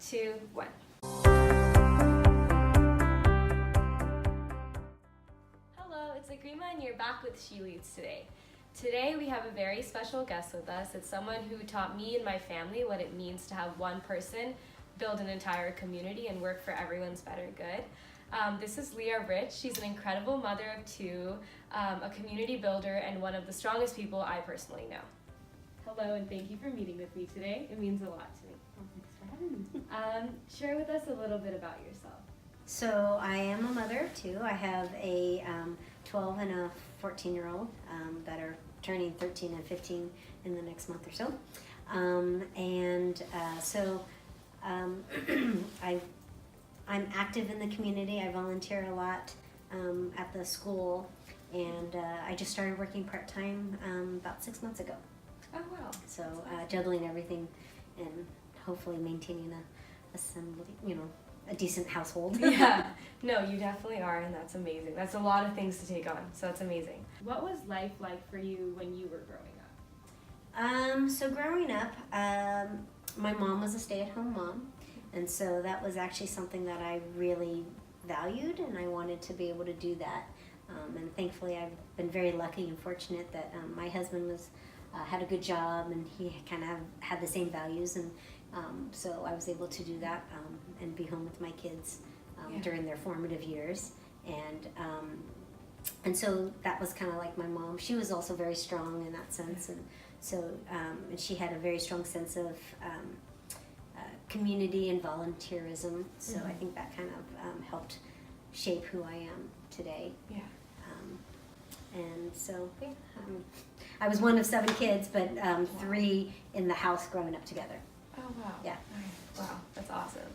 2, 1. Hello, it's Agrima and you're back with heLeads today. Today we have a very special guest with us. It's someone who taught me and my family what it means to have one person build an entire community and work for everyone's better good. This is Leah Rich. She's an incredible mother of 2, a community builder, and one of the strongest people I personally know. Hello, and thank you for meeting with me today. It means a lot to me. Well, thanks for having me. Share with us a little bit about yourself. So I am a mother of 2. I have a 12 and a 14-year-old that are turning 13 and 15 in the next month or so. I'm active in the community. I volunteer a lot at the school, and I just started working part-time about 6 months ago. Oh, wow. So juggling everything and hopefully maintaining a decent household. Yeah, no, you definitely are, and that's amazing. That's a lot of things to take on, so that's amazing. What was life like for you when you were growing up? So growing up, my mom was a stay-at-home mom, and so that was actually something that I really valued, and I wanted to be able to do that. And thankfully, I've been very lucky and fortunate that my husband had a good job, and he kind of had the same values, and so I was able to do that and be home with my kids during their formative years, and so that was kind of like my mom. She was also very strong in that sense, and so and she had a very strong sense of community and volunteerism. So I think that kind of helped shape who I am today. Yeah. And so I was one of 7 kids, but 3 in the house growing up together. Oh, wow. Yeah. Nice. Wow, that's awesome.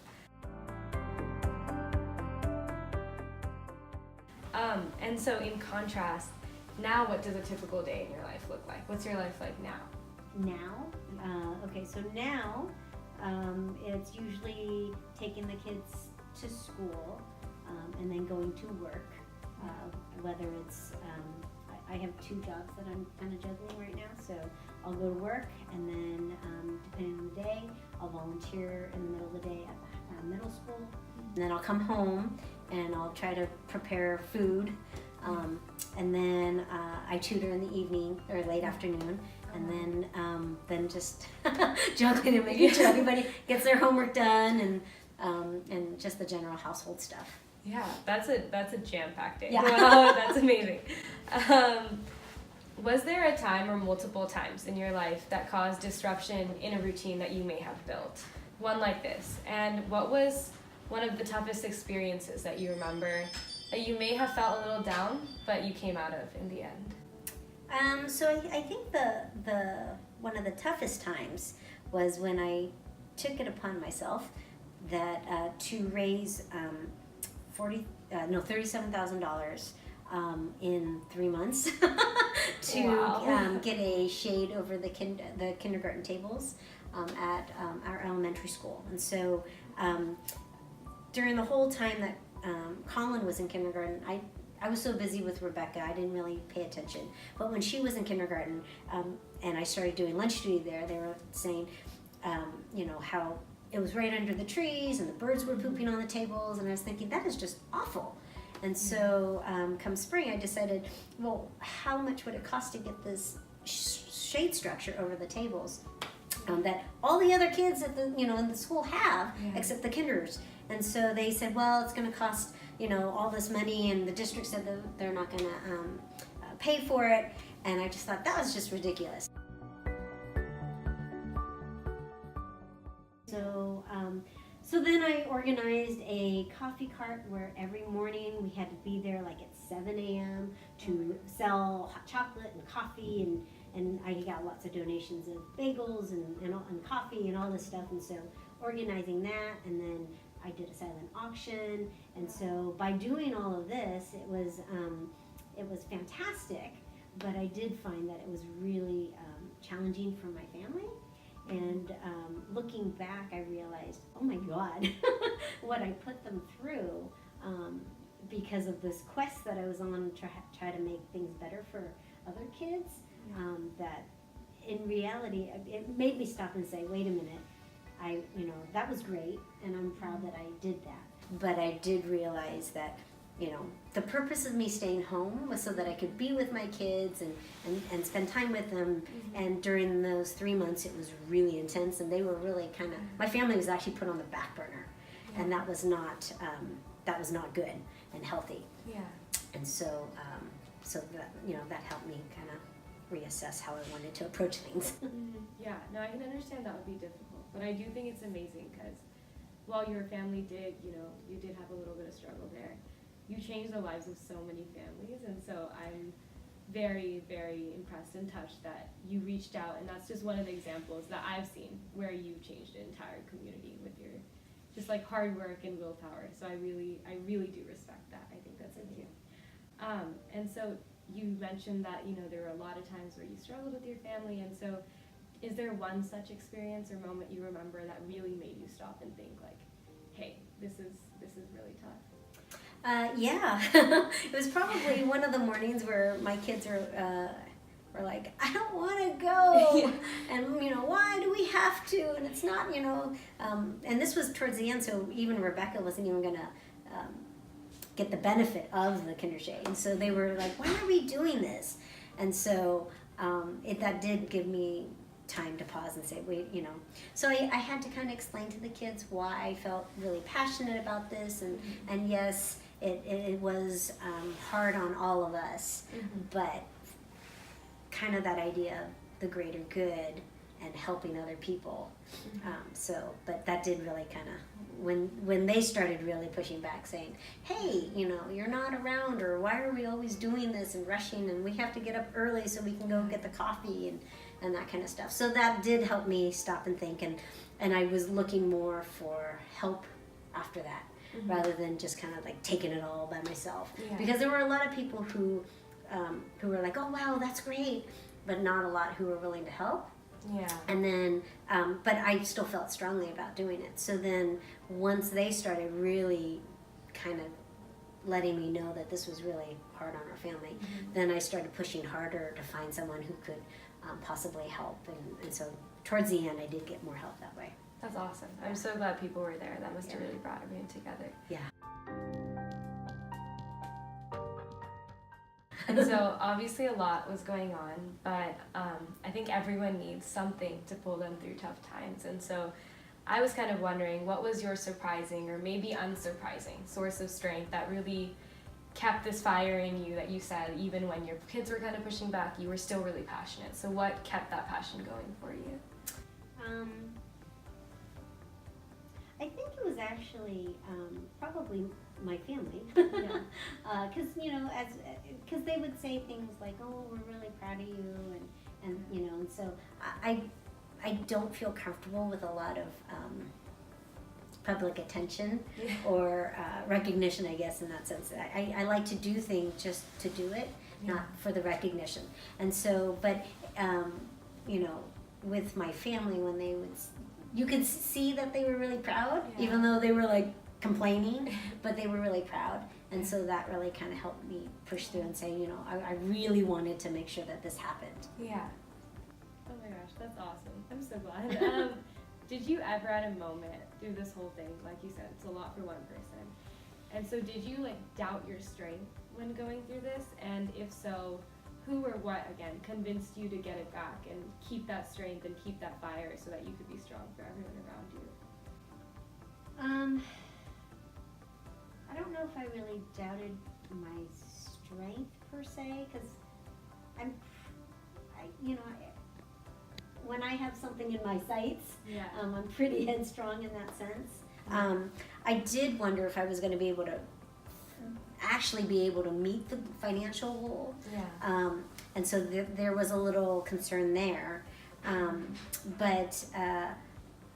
And so in contrast, now what does a typical day in your life look like? What's your life like now? Now? Okay, so now it's usually taking the kids to school and then going to work, whether it's I have 2 jobs that I'm kind of juggling right now, so I'll go to work, and then depending on the day, I'll volunteer in the middle of the day at the middle school, and then I'll come home and I'll try to prepare food, and then I tutor in the evening or late afternoon, and then just juggling and making sure everybody gets their homework done, and just the general household stuff. Yeah, that's a jam-packed day. Yeah. Wow, that's amazing. Was there a time or multiple times in your life that caused disruption in a routine that you may have built? One like this. And what was one of the toughest experiences that you remember that you may have felt a little down, but you came out of in the end? So I think the one of the toughest times was when I took it upon myself that to raise $37,000 in 3 months to get a shade over the kindergarten tables at our elementary school. And so during the whole time that Colin was in kindergarten, I was so busy with Rebecca, I didn't really pay attention. But when she was in kindergarten and I started doing lunch duty there, they were saying, how it was right under the trees and the birds were pooping on the tables, and I was thinking, that is just awful. And so come spring, I decided, well, how much would it cost to get this shade structure over the tables that all the other kids at the in the school have, except the kinders? And so they said, well, it's going to cost all this money, and the district said that they're not going to pay for it. And I just thought that was just ridiculous. So then I organized a coffee cart where every morning we had to be there like at 7 a.m. to sell hot chocolate and coffee, and I got lots of donations of bagels and coffee and all this stuff, and so organizing that, and then I did a silent auction, and so by doing all of this, it was fantastic, but I did find that it was really challenging for my family. And looking back, I realized, oh my God, what I put them through because of this quest that I was on to try to make things better for other kids. That in reality, it made me stop and say, wait a minute, that was great, and I'm proud that I did that. But I did realize that, the purpose of me staying home was so that I could be with my kids and spend time with them. And during those 3 months, it was really intense, and they were really my family was actually put on the back burner, and that was not good and healthy. Yeah. And so that that helped me kind of reassess how I wanted to approach things. Yeah, no, I can understand that would be difficult, but I do think it's amazing because while your family did, you did have a little bit of struggle there, you changed the lives of so many families, and so I'm very, very impressed and touched that you reached out, and that's just one of the examples that I've seen where you changed an entire community with your just like hard work and willpower. So I really do respect that. I think that's amazing. And so you mentioned that there were a lot of times where you struggled with your family, and so is there one such experience or moment you remember that really made you stop and think like, hey, this is really tough? Yeah, it was probably one of the mornings where my kids were like, I don't want to go, and why do we have to? And it's not, and this was towards the end, so even Rebecca wasn't even gonna get the benefit of the Kindershade, and so they were like, why are we doing this? And so that did give me time to pause and say, wait, so I had to kind of explain to the kids why I felt really passionate about this, and yes, it was hard on all of us, but kind of that idea of the greater good and helping other people. But that did really kind of, when they started really pushing back, saying, hey, you're not around, or why are we always doing this and rushing, and we have to get up early so we can go get the coffee and that kind of stuff. So that did help me stop and think, and I was looking more for help after that, rather than just kind of like taking it all by myself. Yeah. Because there were a lot of people who were like, oh wow, that's great, but not a lot who were willing to help. Yeah. And then, but I still felt strongly about doing it. So then once they started really kind of letting me know that this was really hard on our family, then I started pushing harder to find someone who could possibly help. And so towards the end, I did get more help that way. That's awesome. I'm so glad people were there. That must have really brought everyone together. Yeah. And so obviously a lot was going on, but I think everyone needs something to pull them through tough times. And so I was kind of wondering, what was your surprising or maybe unsurprising source of strength that really kept this fire in you, that you said even when your kids were kind of pushing back, you were still really passionate? So what kept that passion going for you? I think it was actually probably my family, because they would say things like, "Oh, we're really proud of you," and so I don't feel comfortable with a lot of public attention or recognition, I guess, in that sense. I like to do things just to do it, not for the recognition. And so, but with my family, when they would, you could see that they were really proud, even though they were like complaining, but they were really proud. And so that really kind of helped me push through and say, I really wanted to make sure that this happened. Yeah. Oh my gosh, that's awesome. I'm so glad. Did you ever at a moment through this whole thing, like you said, it's a lot for one person, and so did you doubt your strength when going through this? And if so, who or what, again, convinced you to get it back and keep that strength and keep that fire so that you could be strong for everyone around you? I don't know if I really doubted my strength per se, because when I have something in my sights, I'm pretty headstrong in that sense. I did wonder if I was going to be able to actually be able to meet the financial goal. And so there was a little concern there. But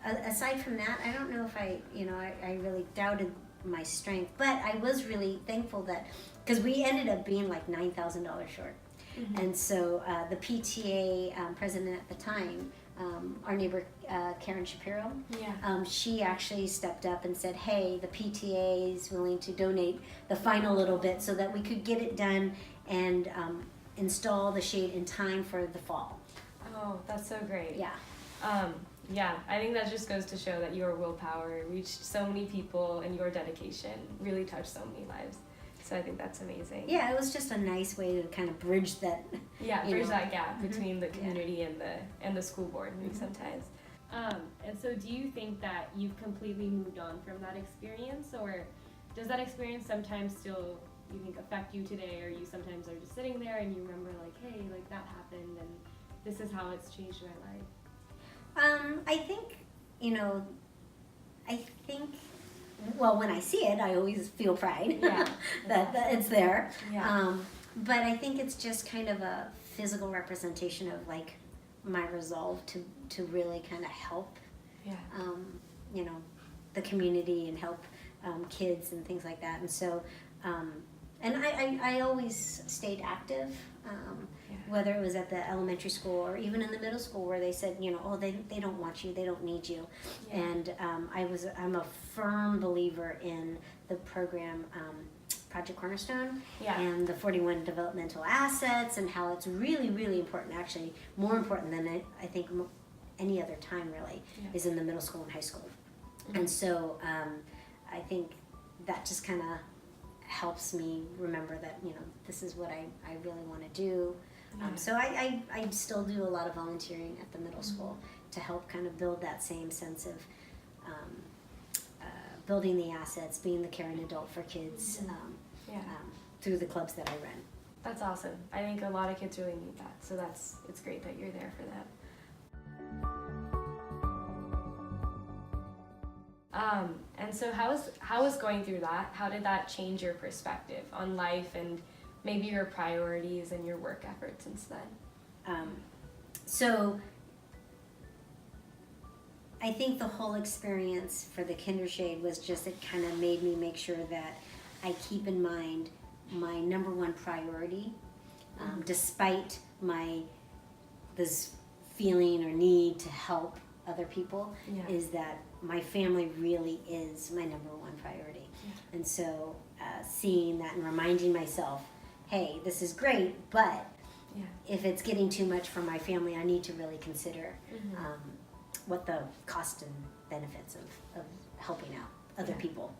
aside from that, I don't know if I really doubted my strength, but I was really thankful that, because we ended up being like $9,000 short. And so the PTA president at the time, our neighbor Karen Shapiro, she actually stepped up and said, hey, the PTA is willing to donate the final little bit so that we could get it done and install the shade in time for the fall. Oh, that's so great. Yeah. Yeah, I think that just goes to show that your willpower reached so many people and your dedication really touched so many lives. So I think that's amazing. Yeah, it was just a nice way to kind of bridge that. Yeah, bridge that gap between the community and the school board sometimes. And so do you think that you've completely moved on from that experience, or does that experience sometimes still, you think, affect you today, or you sometimes are just sitting there and you remember like, hey, like that happened and this is how it's changed my life? I think, well, when I see it, I always feel pride that it's there. Yeah. But I think it's just kind of a physical representation of like my resolve to really kind of help, the community and help kids and things like that. And so, and I always stayed active. Whether it was at the elementary school or even in the middle school where they said, they don't want you, they don't need you. Yeah. And I'm a firm believer in the program Project Cornerstone and the 41 developmental assets and how it's really, really important, actually more important than I think any other time really, is in the middle school and high school. Mm-hmm. And so I think that just kind of helps me remember that, this is what I really want to do. So I still do a lot of volunteering at the middle school to help kind of build that same sense of building the assets, being the caring adult for kids through the clubs that I run. That's awesome. I think a lot of kids really need that. So it's great that you're there for that. And so how was going through that? How did that change your perspective on life and maybe your priorities and your work efforts since then? So I think the whole experience for the Kindershade was just, it kind of made me make sure that I keep in mind my number one priority, despite this feeling or need to help other people, is that my family really is my number one priority. And so seeing that and reminding myself, hey, this is great, but if it's getting too much for my family, I need to really consider what the cost and benefits of helping out other people.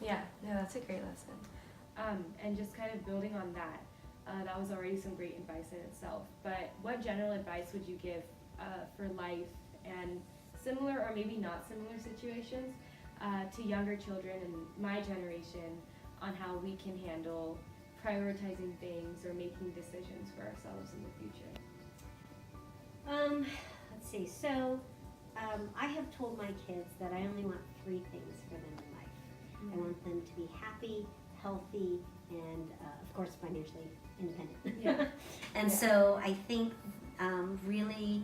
Yeah, no, that's a great lesson. And just kind of building on that was already some great advice in itself, but what general advice would you give for life and similar or maybe not similar situations to younger children in my generation on how we can handle prioritizing things or making decisions for ourselves in the future? Let's see. So I have told my kids that I only want 3 things for them in life. I want them to be happy, healthy, and of course financially independent. And so I think really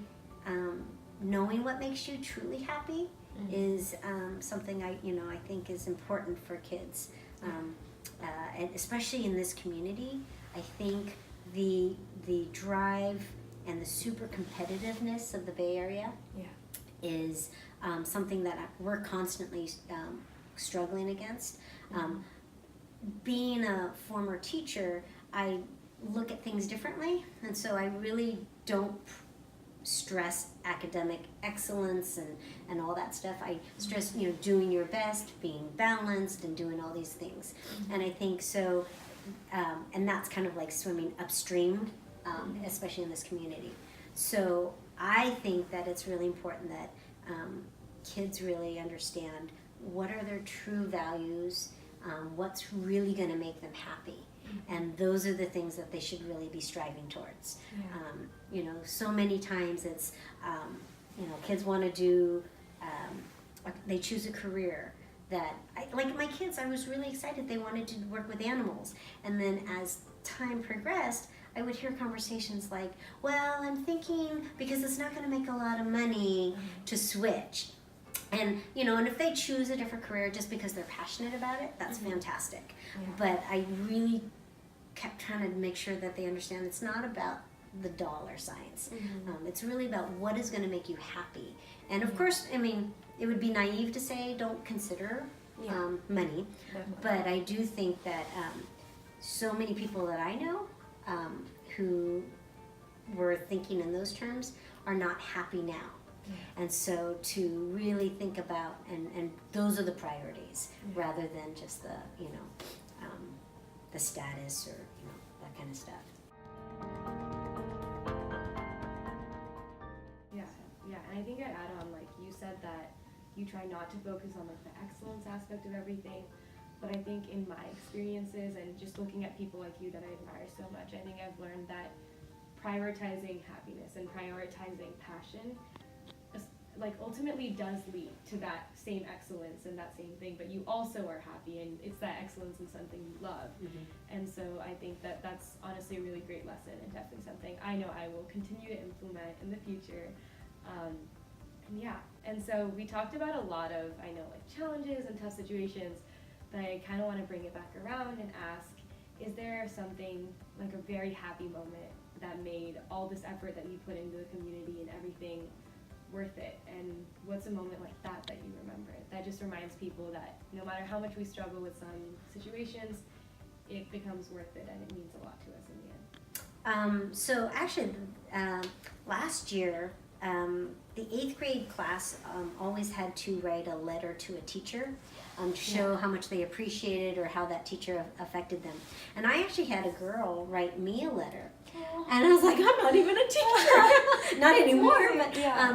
knowing what makes you truly happy is something I think is important for kids. And especially in this community, I think the drive and the super competitiveness of the Bay Area is something that we're constantly struggling against. Being a former teacher, I look at things differently, and so I really don't stress academic excellence and all that stuff. I stress doing your best, being balanced, and doing all these things. And I think so, and that's kind of like swimming upstream, especially in this community. So I think that it's really important that kids really understand what are their true values, what's really going to make them happy. And those are the things that they should really be striving towards. So many times it's, kids want to do, they choose a career that, like my kids, I was really excited they wanted to work with animals. And then as time progressed, I would hear conversations like, well, I'm thinking, because it's not going to make a lot of money to switch. And, and if they choose a different career just because they're passionate about it, that's fantastic. But I really kept trying to make sure that they understand it's not about the dollar signs. It's really about what is going to make you happy. And of course, I mean, it would be naive to say don't consider money. Definitely. But I do think that so many people that I know who were thinking in those terms are not happy now. And so to really think about, and those are the priorities rather than just the, the status or, that kind of stuff. Yeah, and I think I'd add on, like you said, that you try not to focus on like the excellence aspect of everything, but I think in my experiences and just looking at people like you that I admire so much, I think I've learned that prioritizing happiness and prioritizing passion like ultimately does lead to that same excellence and that same thing, but you also are happy and it's that excellence in something you love. And so I think that that's honestly a really great lesson and definitely something I know I will continue to implement in the future. And so we talked about a lot of, I know, like challenges and tough situations, but I kind of want to bring it back around and ask, is there something like a very happy moment that made all this effort that you put into the community and everything worth it? And what's a moment like that you remember that just reminds people that no matter how much we struggle with some situations, it becomes worth it and it means a lot to us in the end? So actually, last year, the 8th grade class always had to write a letter to a teacher to show how much they appreciated or how that teacher affected them. And I actually had a girl write me a letter. And I was like, I'm not even a teacher. Not anymore,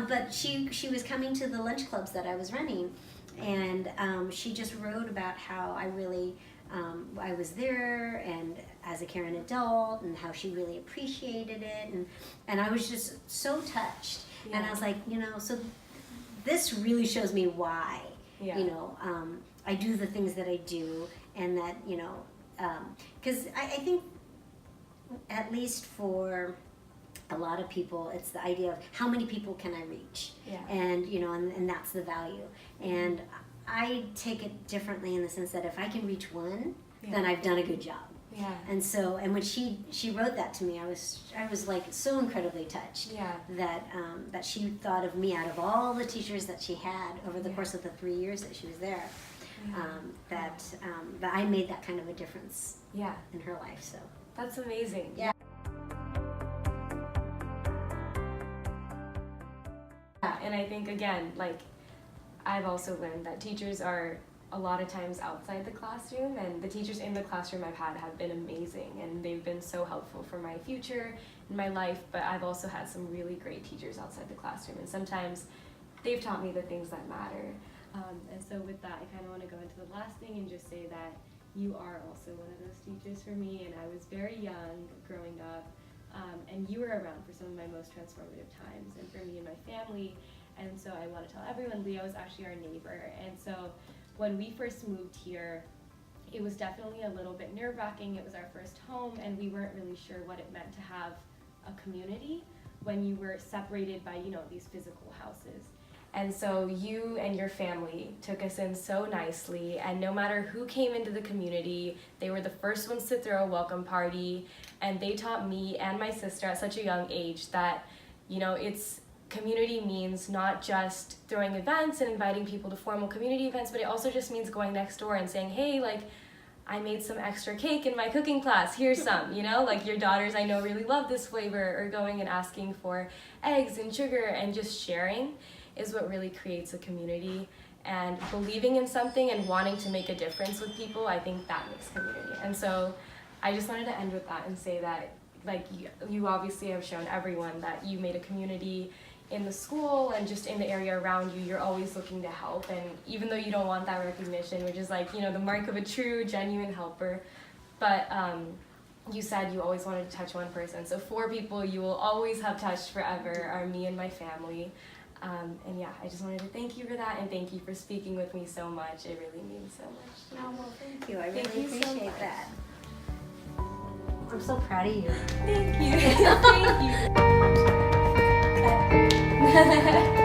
but she was coming to the lunch clubs that I was running. And she just wrote about how I really, I was there and as a caring adult and how she really appreciated it. And I was just so touched. And I was like, so this really shows me why, I do the things that I do, and that, because I think at least for a lot of people, it's the idea of how many people can I reach, and and that's the value. And I take it differently in the sense that if I can reach one, then I've done a good job. And so, and when she wrote that to me, I was like so incredibly touched that she thought of me out of all the teachers that she had over the course of the 3 years that she was there. That I made that kind of a difference in her life. So that's amazing. And I think, again, like, I've also learned that teachers are a lot of times outside the classroom, and the teachers in the classroom I've had have been amazing, and they've been so helpful for my future and my life, but I've also had some really great teachers outside the classroom, and sometimes they've taught me the things that matter. And so with that, I kind of want to go into the last thing and just say that you are also one of those teachers for me, and I was very young growing up, and you were around for some of my most transformative times, and for me and my family. And so I want to tell everyone, Leah was actually our neighbor, and so when we first moved here, it was definitely a little bit nerve-wracking. It was our first home, and we weren't really sure what it meant to have a community when you were separated by, these physical houses. And so you and your family took us in so nicely, and no matter who came into the community, they were the first ones to throw a welcome party, and they taught me and my sister at such a young age that, community means not just throwing events and inviting people to formal community events, but it also just means going next door and saying, hey, like, I made some extra cake in my cooking class, here's some, like your daughters I know really love this flavor, or going and asking for eggs and sugar, and just sharing is what really creates a community. And believing in something and wanting to make a difference with people, I think that makes community. And so I just wanted to end with that and say that, like, you obviously have shown everyone that you made a community in the school and just in the area around you. You're always looking to help, and even though you don't want that recognition, which is like, the mark of a true, genuine helper, but you said you always wanted to touch one person. So 4 people you will always have touched forever are me and my family. And I just wanted to thank you for that, and thank you for speaking with me so much. It really means so much. Oh, well, thank you. I really appreciate that. I'm so proud of you. Thank you. Thank you.